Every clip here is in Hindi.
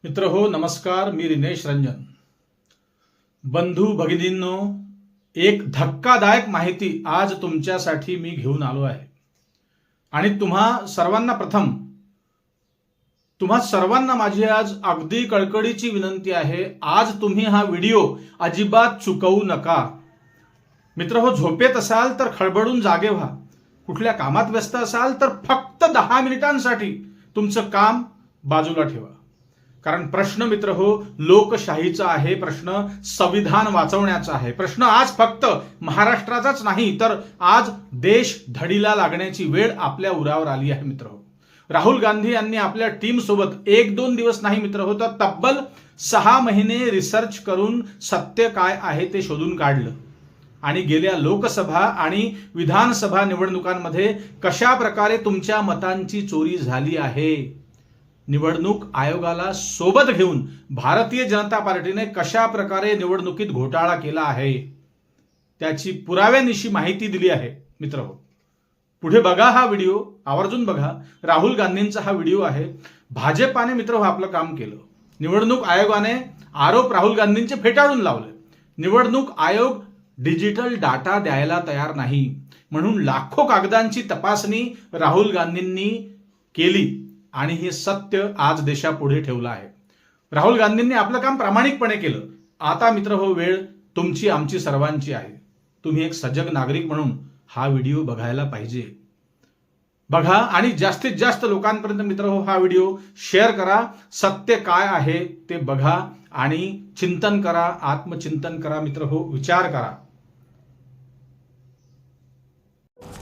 मित्र हो नमस्कार, मी रिनेश रंजन. बंधू भगिनींनो, एक धक्कादायक माहिती आज तुमच्यासाठी मी घेऊन आलो आहे आणि तुम्हा सर्वांना माझी आज अगदी कळकळीची विनंती आहे. आज तुम्ही हा व्हिडिओ अजिबात चुकवू नका. मित्र हो, झोपेत असाल तर खळबळून जागे व्हा. कुठल्या कामात व्यस्त असाल तर फक्त 10 मिनिटांसाठी तुमचं काम बाजूला ठेवा. कारण प्रश्न मित्र हो लोकशाहीचा आहे, प्रश्न संविधान वाचवण्याचा आहे. प्रश्न आज फक्त महाराष्ट्राचाच नाही तर आज देश धडीला लागण्याची वेळ आपल्या उरावर आली आहे. मित्र हो, राहुल गांधी यांनी आपल्या टीम सोबत 1-2 दिवस नाही मित्र हो तर तब्बल 6 महिने रिसर्च करून सत्य काय आहे ते शोधून काढलं आणि गेल्या लोकसभा आणि विधानसभा निवडणुकांमध्ये कशा प्रकारे तुमच्या मतांची चोरी झाली आहे, निवडणूक आयोगाला सोबत घेऊन भारतीय जनता पार्टीने कशा प्रकारे निवडणुकीत घोटाळा केला आहे त्याची पुराव्यानिशी माहिती दिली आहे. मित्र हो, पुढे बघा हा व्हिडिओ, आवर्जून बघा. राहुल गांधींचा हा व्हिडिओ आहे. भाजपाने मित्र हो आपलं काम केलं. निवडणूक आयोगाने आरोप राहुल गांधींचे फेटाळून लावले. निवडणूक आयोग डिजिटल डाटा द्यायला तयार नाही म्हणून लाखो कागदांची तपासणी राहुल गांधींनी केली आणि हे सत्य आज देशापुढे ठेवलं आहे. राहुल गांधींनी आपलं काम प्रामाणिकपणे केलं. आता मित्र हो वेळ तुमची आमची सर्वांची आहे. तुम्ही एक सजग नागरिक म्हणून हा व्हिडिओ बघायला पाहिजे. बघा आणि जास्तीत जास्त लोकांपर्यंत मित्र हो हा व्हिडिओ शेअर करा. सत्य काय आहे ते बघा आणि चिंतन करा, आत्मचिंतन करा. मित्र हो, विचार करा.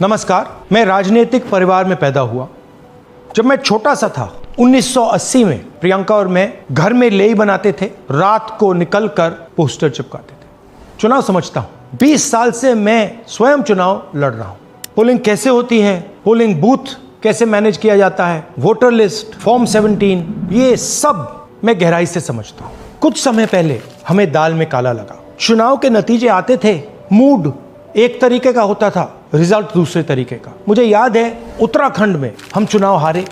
नमस्कार, मैं राजनीतिक परिवार में पैदा हुआ. जब मैं छोटा सा था 1980 में प्रियंका और मैं घर में लेई बनाते थे, रात को निकलकर पोस्टर चिपकाते थे. चुनाव समझता हूं. 20 साल से मैं स्वयं चुनाव लड़ रहा हूं. पोलिंग कैसे होती है, पोलिंग बूथ कैसे मैनेज किया जाता है, वोटर लिस्ट, फॉर्म 17, ये सब मैं गहराई से समझता हूं. कुछ समय पहले हमें दाल में काला लगा. चुनाव के नतीजे आते थे, मूड एक तरीके का होता था, रिजल्ट दूसरे तरीके का. मुझे याद है उत्तराखंड में हम चुनाव हारे.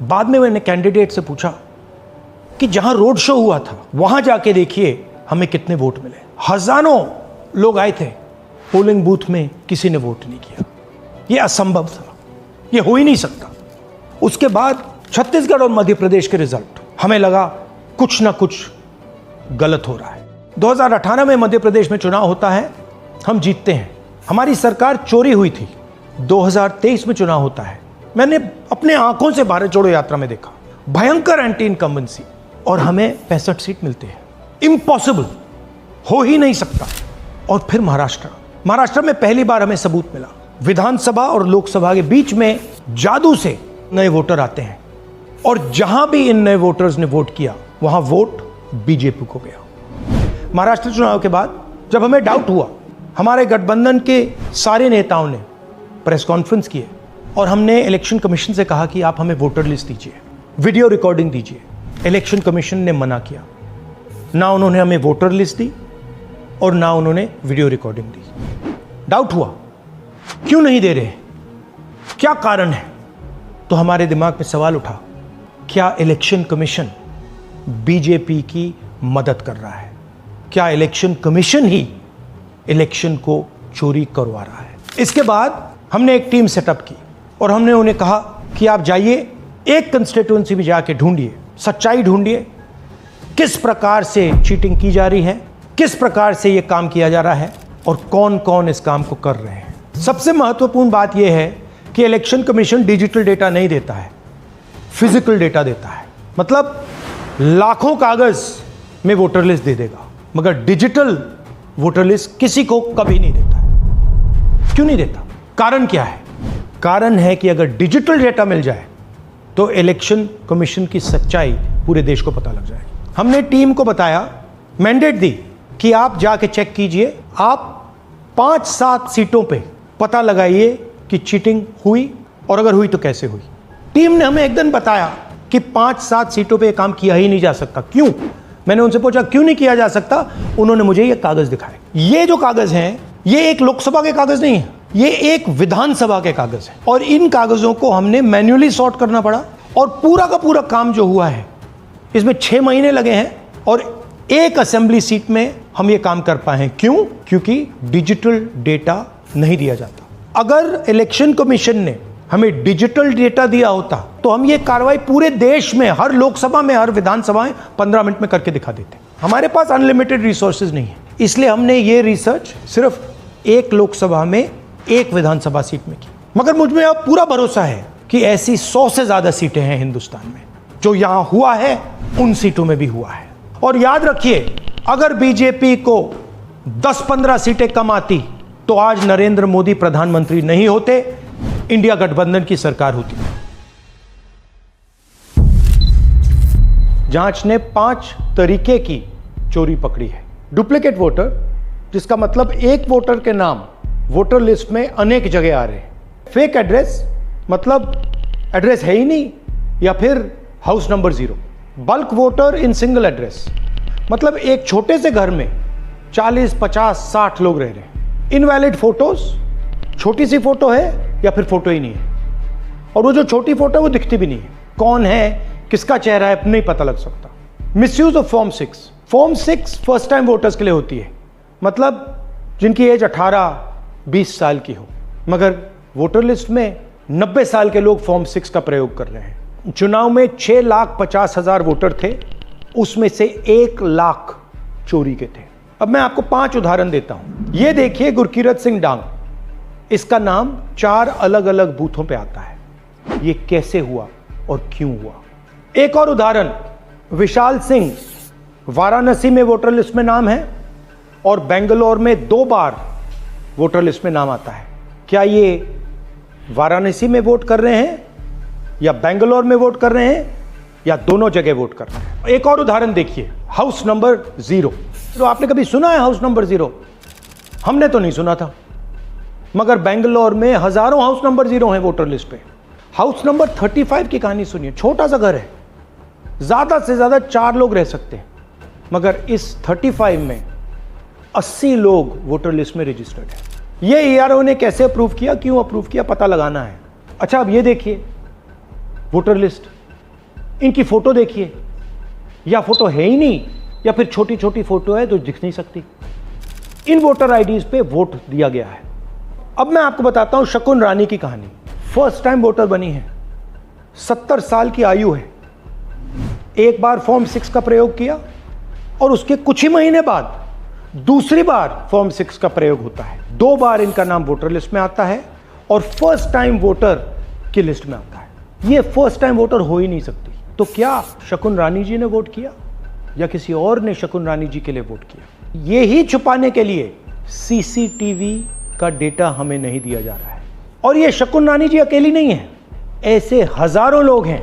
बाद में मैंने कैंडिडेट से पूछा कि जहां रोड शो हुआ था वहां जाके देखिए हमें कितने वोट मिले. हजारों लोग आए थे, पोलिंग बूथ में किसी ने वोट नहीं किया. यह असंभव था, यह हो ही नहीं सकता. उसके बाद छत्तीसगढ़ और मध्य प्रदेश के रिजल्ट, हमें लगा कुछ ना कुछ गलत हो रहा है. 2018 में मध्य प्रदेश में चुनाव होता है, हम जीतते हैं. हमारी सरकार चोरी हुई थी. 2023 में चुनाव होता है. मैंने अपने आंखों से भारत जोड़ो यात्रा में देखा भयंकर एंटी इनकम्बेंसी और हमें 65 सीट मिलते हैं. इम्पॉसिबल, हो ही नहीं सकता. और फिर महाराष्ट्र में पहली बार हमें सबूत मिला. विधानसभा और लोकसभा के बीच में जादू से नए वोटर आते हैं और जहां भी इन नए वोटर्स ने वोट किया वहां वोट बीजेपी को गया. महाराष्ट्र चुनाव के बाद जब हमें डाउट हुआ, हमारे गठबंधन के सारे नेताओं ने प्रेस कॉन्फ्रेंस किए और हमने इलेक्शन कमीशन से कहा कि आप हमें वोटर लिस्ट दीजिए, वीडियो रिकॉर्डिंग दीजिए. इलेक्शन कमीशन ने मना किया. ना उन्होंने हमें वोटर लिस्ट दी और ना उन्होंने वीडियो रिकॉर्डिंग दी. डाउट हुआ, क्यों नहीं दे रहे, क्या कारण है? तो हमारे दिमाग में सवाल उठा, क्या इलेक्शन कमीशन बीजेपी की मदद कर रहा है? क्या इलेक्शन कमीशन ही इलेक्शन को चोरी करवा रहा है? इसके बाद हमने एक टीम सेटअप की और हमने उन्हें कहा कि आप जाइए, एक कंस्टिट्यूएंसी में जाके ढूंढिए, सच्चाई ढूंढिए, किस प्रकार से चीटिंग की जा रही है, किस प्रकार से ये काम किया जा रहा है और कौन कौन इस काम को कर रहे हैं. सबसे महत्वपूर्ण बात यह है कि इलेक्शन कमीशन डिजिटल डेटा नहीं देता है, फिजिकल डेटा देता है. मतलब लाखों कागज में वोटर लिस्ट दे देगा मगर डिजिटल वोटर लिस्ट किसी को कभी नहीं देता है. क्यों नहीं देता? कारण क्या है? कारण है कि अगर डिजिटल डेटा मिल जाए तो इलेक्शन कमीशन की सच्चाई पूरे देश को पता लग जाएगी. हमने टीम को बताया, मैंडेट दी कि आप जाके चेक कीजिए, आप 5-7 सीटों पे पता लगाइए कि चीटिंग हुई और अगर हुई तो कैसे हुई. टीम ने हमें एक दिन बताया कि 5-7 सीटों पे काम किया ही नहीं जा सकता. क्यों? मैंने उनसे पूछा क्यों नहीं किया जा सकता. उन्होंने मुझे ये कागज दिखाए. ये जो कागज हैं ये एक लोकसभा के कागज नहीं है, ये एक विधानसभा के कागज है और इन कागजों को हमने मैन्युअली सॉर्ट करना पड़ा और पूरा का पूरा काम जो हुआ है इसमें 6 महीने लगे हैं और एक असेंबली सीट में हम ये काम कर पाए हैं। क्यों? क्योंकि डिजिटल डेटा नहीं दिया जाता। अगर इलेक्शन कमीशन ने हमें डिजिटल डेटा दिया होता तो हम ये कार्रवाई पूरे देश में, हर लोकसभा में, हर विधानसभा में 15 मिनट में करके दिखा देते। हमारे पास अनलिमिटेड रिसोर्सेज नहीं है, इसलिए हमने ये रिसर्च सिर्फ एक लोकसभा में, एक विधानसभा सीट में की। मगर मुझ में अब पूरा भरोसा है कि ऐसी 100 से ज्यादा सीटें हैं हिंदुस्तान में। जो यहां हुआ है उन सीटों में भी हुआ है। और याद रखिए, अगर बीजेपी को 10-15 सीटें कम आती तो आज नरेंद्र मोदी प्रधानमंत्री नहीं होते, इंडिया गठबंधन की सरकार होती। जांच ने 5 तरीके की चोरी पकड़ी है। डुप्लीकेट वोटर, जिसका मतलब एक वोटर के नाम वोटर लिस्ट में अनेक जगह आ रहे हैं। फेक एड्रेस, मतलब एड्रेस है ही नहीं या फिर house number 0। Bulk voter in single address, मतलब एक छोटे से घर में 40, 50, 60 लोग रह रहे हैं। इनवैलिड फोटोज, छोटी सी फोटो है या फिर फोटो ही नहीं है, और वो जो छोटी फोटो है वो दिखती भी नहीं है। कौन है, किसका चेहरा है, नहीं पता लग सकता। Misuse of form 6। Form 6 first time voters के लिए होती है, मतलब जिनकी एज 18-20 साल की हो। मगर वोटर लिस्ट में 90 साल के लोग फॉर्म 6 का प्रयोग कर रहे हैं। चुनाव में 6,50,000 वोटर थे, उसमें से 1 लाख चोरी के थे। अब मैं आपको 5 उदाहरण देता हूं। ये देखिए, गुरकीरत सिंह डांग, इसका नाम 4 अलग अलग बूथों पे आता है। ये कैसे हुआ और क्यों हुआ? एक और उदाहरण, विशाल सिंह, वाराणसी में वोटर लिस्ट में नाम है और बेंगलोर में 2 बार वोटर लिस्ट में नाम आता है। क्या ये वाराणसी में वोट कर रहे हैं या बेंगलोर में वोट कर रहे हैं या दोनों जगह वोट कर रहे हैं? एक और उदाहरण देखिए, हाउस नंबर 0। तो आपने कभी सुना है हाउस नंबर 0? हमने तो नहीं सुना था, मगर बेंगलोर में हजारों हाउस नंबर 0 हैं वोटर लिस्ट पे। हाउस नंबर 35 की कहानी सुनिए। छोटा सा घर है, ज्यादा से ज्यादा 4 लोग रह सकते हैं, मगर इस 35 में 80 लोग वोटर लिस्ट में रजिस्टर्ड है। ये ईआरओ ने कैसे अप्रूव किया, क्यों अप्रूव किया, पता लगाना है। अच्छा, अब ये देखिए वोटर लिस्ट, इनकी फोटो देखिए, या फोटो है ही नहीं या फिर छोटी छोटी फोटो है तो दिख नहीं सकती। इन वोटर आईडीज पे वोट दिया गया है। अब मैं आपको बताता हूं शकुन रानी की कहानी। फर्स्ट टाइम वोटर बनी है, 70 साल की आयु है। एक बार फॉर्म 6 का प्रयोग किया और उसके कुछ ही महीने बाद दूसरी बार फॉर्म 6 का प्रयोग होता है। 2 बार इनका नाम वोटर लिस्ट में आता है और फर्स्ट टाइम वोटर की लिस्ट में आता है। ये फर्स्ट टाइम वोटर हो ही नहीं सकती। तो क्या शकुन रानी जी ने वोट किया या किसी और ने शकुन रानी जी के लिए वोट किया? ये ही छुपाने के लिए सीसीटीवी का डेटा हमें नहीं दिया जा रहा है। और ये शकुन रानी जी अकेली नहीं है, ऐसे हजारों लोग हैं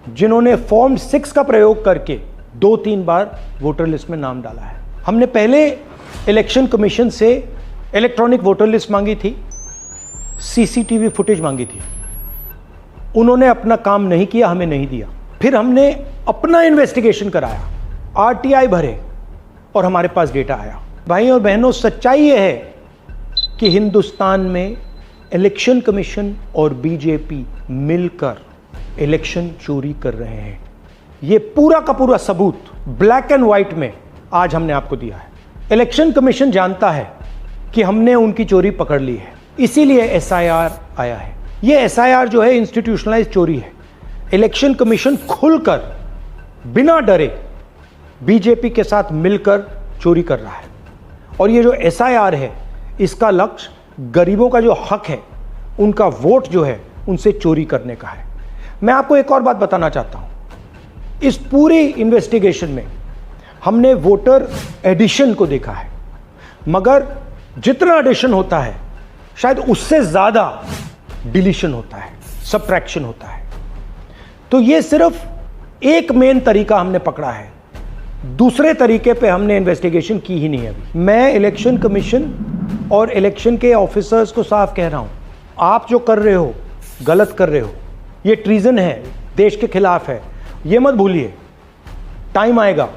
जिन्होंने फॉर्म 6 का प्रयोग करके 2-3 बार वोटर लिस्ट में नाम डाला है। हमने पहले इलेक्शन कमीशन से इलेक्ट्रॉनिक वोटर लिस्ट मांगी थी, सीसीटीवी फुटेज मांगी थी। उन्होंने अपना काम नहीं किया, हमें नहीं दिया। फिर हमने अपना इन्वेस्टिगेशन कराया, आरटीआई भरे और हमारे पास डेटा आया। भाई और बहनों, सच्चाई यह है कि हिंदुस्तान में इलेक्शन कमीशन और बीजेपी मिलकर इलेक्शन चोरी कर रहे हैं। ये पूरा का पूरा सबूत ब्लैक एंड व्हाइट में आज हमने आपको दिया है। इलेक्शन कमीशन जानता है कि हमने उनकी चोरी पकड़ ली है, इसीलिए एसआईआर आया है। ये एसआईआर जो है इंस्टीट्यूशनलाइज चोरी है। इलेक्शन कमीशन खुलकर बिना डरे बीजेपी के साथ मिलकर चोरी कर रहा है। और ये जो एसआईआर है, इसका लक्ष्य गरीबों का जो हक है, उनका वोट जो है, उनसे चोरी करने का है। मैं आपको एक और बात बताना चाहता हूं। इस पूरी इन्वेस्टिगेशन में हमने वोटर एडिशन को देखा है, मगर जितना एडिशन होता है शायद उससे ज्यादा डिलीशन होता है, सबट्रैक्शन होता है। तो ये सिर्फ एक मेन तरीका हमने पकड़ा है, दूसरे तरीके पे हमने इन्वेस्टिगेशन की ही नहीं है अभी। मैं इलेक्शन कमीशन और इलेक्शन के ऑफिसर्स को साफ कह रहा हूं, आप जो कर रहे हो गलत कर रहे हो, ये ट्रीजन है, देश के खिलाफ है। ये मत भूलिए, टाइम आएगा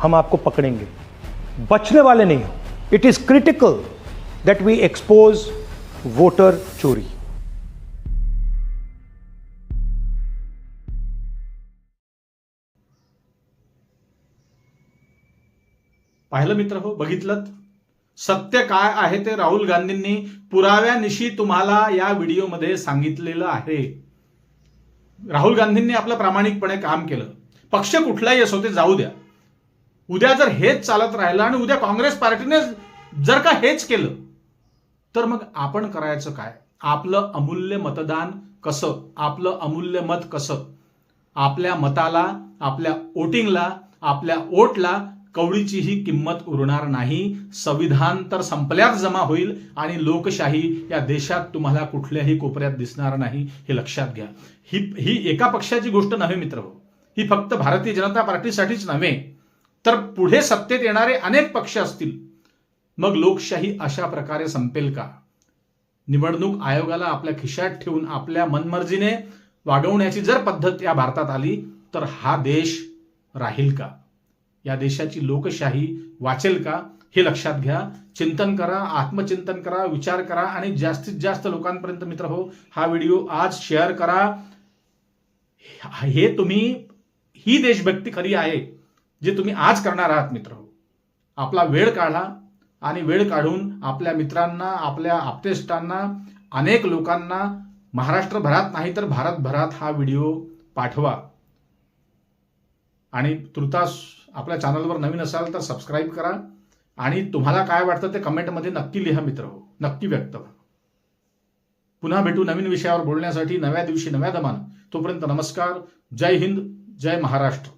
हम आपको पकड़ेंगे, बचने वाले नहीं हो। It is critical that we expose voter चोरी। पाहिलं मित्र हो, बघितलं सत्य काय आहे ते राहुल गांधींनी पुराव्यानिशी तुम्हाला या व्हिडिओमध्ये सांगितलेलं आहे. राहुल गांधींनी आपलं प्रामाणिकपणे काम केलं. पक्ष कुठलाही असो ते जाऊ द्या. उद्या जर हेच चालत राहिलं आणि उद्या काँग्रेस पार्टीने जर का हेच केलं तर मग आपण करायचं काय? आपलं अमूल्य मतदान कसं, आपलं अमूल्य मत कसं? आपल्या मताला, आपल्या वोटिंगला, आपल्या वोटला कवडीचीही किंमत उरणार नाही. संविधान तर संपल्यात जमा होईल आणि लोकशाही या देशात तुम्हाला कुठल्याही कोपऱ्यात दिसणार नाही, हे लक्षात घ्या. ही एका पक्षाची गोष्ट नव्हे मित्र हो. ही फक्त भारतीय जनता पार्टीसाठीच नव्हे तर पुढे सत्तेत येणारे अनेक पक्ष असतील. मग लोकशाही अशा प्रकारे संपेल का? निवडणूक आयोगाला आपल्या खिशात ठेवून आपल्या मनमर्जीने वागवण्याची जर पद्धत या भारतात आली तर हा देश राहील का? या देशाची लोकशाही वाचेल का? हे लक्षात घ्या. चिंतन करा, आत्मचिंतन करा, विचार करा आणि जास्तीत जास्त लोकांपर्यंत मित्र हो हा व्हिडिओ आज शेअर करा. हे तुम्ही, ही देशभक्ती खरी आहे जे तुम्ही आज करणार आहात मित्र हो. आपला वेळ काढा आणि वेळ काढून आपल्या मित्रांना, आपल्या आप्तेष्टांना, अनेक लोकांना महाराष्ट्रभरात नाही तर भारतभरात हा व्हिडिओ पाठवा. आणि तुर्तास आपल्या चॅनलवर नवीन असाल तर सबस्क्राईब करा आणि तुम्हाला काय वाटतं ते कमेंटमध्ये नक्की लिहा मित्र हो, नक्की व्यक्त व्हा. पुन्हा भेटू नवीन विषयावर बोलण्यासाठी नव्या दिवशी नव्या दमानं. तोपर्यंत नमस्कार. जय हिंद, जय महाराष्ट्र.